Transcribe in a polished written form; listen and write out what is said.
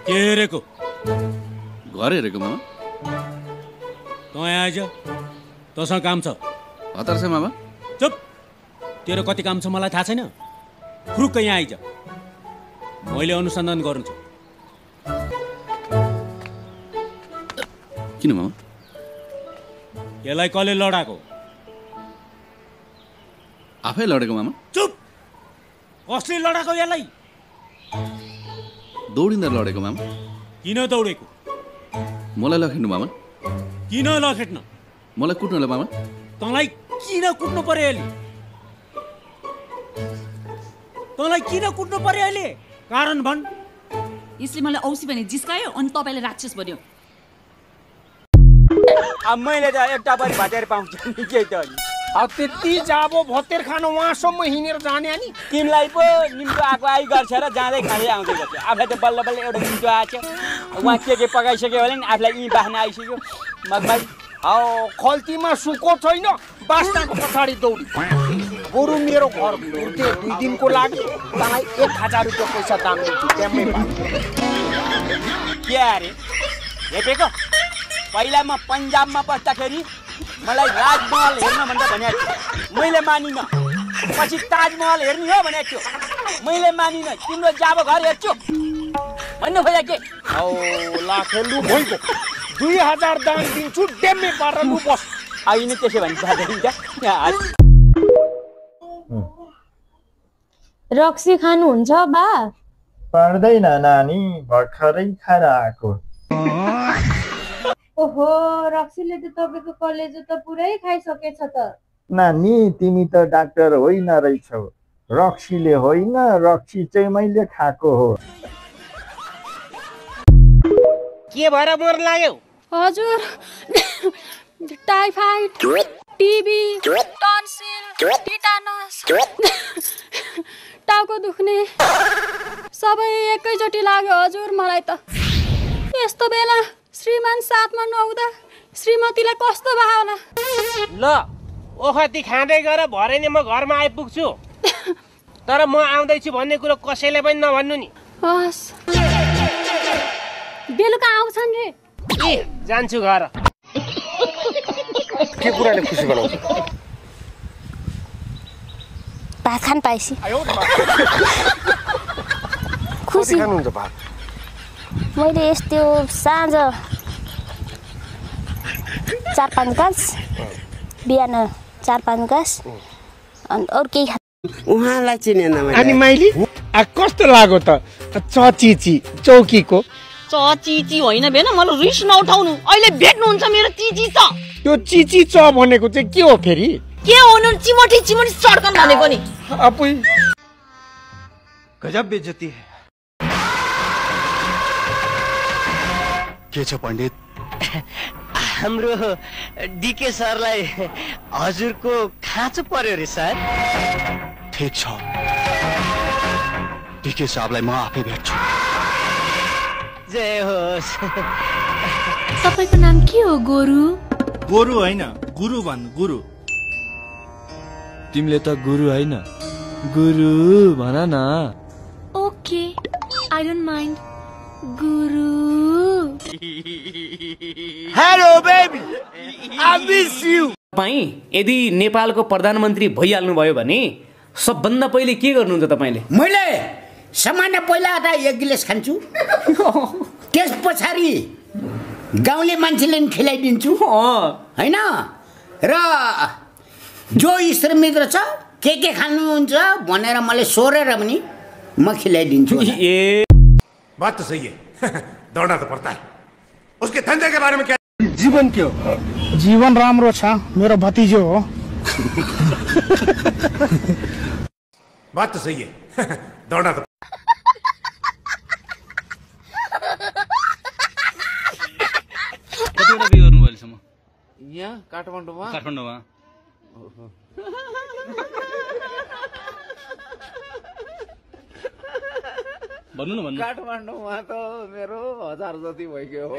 के हेरेको? घर हेरेको मामा। तँ यहाँ आइज, तँसँग काम छ। हतार छ मामा। चुप, तेरो कति काम छ मलाई थाहा छैन। फुरुक्क यहाँ आइज, मैले अनुसन्धान गर्नु छ। किन मामा? यसलाई कसले लडाको? आफै लडेको मामा। चुप, कसले लडाको यसलाई? दौडिँदा लडेको मामा। किन दौडेको? मलाई लखेट्नु मामा। किन लखेट्न? मलाई कुट्नुलाई मामा। तँलाई किन कुट्नु पर्यो अहिले? तँलाई किन कुट्नु पर्यो अहिले? कारण भन्। यसले मलाई औसी भने जिस्कायो अनि तपाईले राक्षस बन्यो। अब मैले त एउटा पनि भतेर पाउँछ नि के त अनि। अब त्यति जाबो भतेर खानु वहाँसम्म हिँडेर जाने अनि तिमीलाई पो निम्तो आएको आई गर्छ र जाँदै खाँदै आउँदै गर्छ। आफूलाई त बल्ल बल्ल एउटा निम्तो आएछ, उहाँ के पकाइसक्यो भने नि आफूलाई यहीँ बाख्न आइसक्यो। मगमाई हौ खल्तीमा सुको छैन, बास्ताको पछाडि दौडी। बरु मेरो घर घुर्ते 2 दिनको लागि तँलाई 1000 रुपियाँ पैसा दाम दिन्छु त्यहाँमै पाए। के अरे हेपेको? पहिला म पन्जाबमा बस्दाखेरि मलाई राजमहल हेर्न भन्दा भनेको थियो, मैले मानिनँ। पछि ताजमहल हेर्ने हो भनेको थियो, मैले मानिनँ। तिम्रो जाबो घर हेर्छु भन्नु खोजा के? हौ लाखेलु भइगयो, 2000 दाम दिन्छु डेम्मे पारेर लु बस। होइन त्यसो भने पर्दैन त। रक्सी खानुहुन्छ बा? पर्दैन नानी, भर्खरै खाएर आएको। ओहो, रक्सीले त तपाईको कलेजो त पुरै खाइसकेछ त। नानी तिमी त डाक्टर होइन रहेछौ। रक्सीले होइन, रक्सी चाहिँ मैले खाएको हो। के भएर मर लाग्यो? हजुर, टाइफाइड, टिबी, टन्सिल, टिटानस, टाउको दुख्ने सबै एकैचोटि लाग्यो हजुर मलाई त। यस्तो बेला श्रीमान साथमा नहुँदा श्रीमतीलाई कस्तो भयो होला? ल ओखती खाँदै गर, भरे नै म घरमा आइपुग्छु। तर म आउँदैछु भन्ने कुरो कसैले पनि नभन्नु नि। हस्, बेलुका आउँछन् रे। ए जान्छु घर। के कुराले खुसी बनाउँछ? भात खान पाएपछि खुसी खानुहुन्छ भात? मैले यस्तो साँझ 4-5 गाँस, बिहान 4-5 गाँस अनि अरू केही खा। उहाँलाई चिनेन मैले। अनि मैले कस्तो लाग्यो त चचिची चौकीको? चचिची होइन बेन, मलाई रिस नउठाउनु। अहिले भेट्नुहुन्छ मेरो चिची छ। त्यो चिची च भनेको चाहिँ के हो फेरि? के हुनु? चिमटी चिमटी चड्कन भनेको नि। अपुई गजब बेइज्जती है। के छ पण्डित? हाम्रो डीके सरलाई हजुरको खाँचो पर्यो रे सर। ठिक छ, डीके साहबलाई म आफै भेट्छु। जय होस्। तपाईको नाम के हो गोरु? गोरु होइन, गुरु भन्नु। गुरु तिमीले त गुरु होइन, गुरु भन न। Okay, I don't mind. गुरु। Hello baby, I miss you. तपाई यदि नेपालको प्रधानमन्त्री भइहाल्नु भयो भने सबभन्दा पहिले के गर्नुहुन्छ तपाईले? मैले सामान्य पहिला त 1 गिलास खान्छु, त्यस पछाडि गाउँले मान्छेले नि खिलाइदिन्छु हैन। र जो इष्टमित्र छ के खानुहुन्छ भनेर मैले सोरेर पनि म खिलाइदिन्छु। ए बात तो सही है। दौड़ना तो पड़ता है। उसके धंधे के बारे में क्या? जीवन के हो? जीवन राम्रो छ, मेरो भतिजो हो। बात तो सही है। दौड़ना तो कतिवटा बिहे गर्नु भयो अहिलेसम्म? यहाँ काठमाडौँमा। काठमाडौँमा भन्नु न भन्नु। काठमाडौँमा त मेरो 1000 जति भइगयो हो।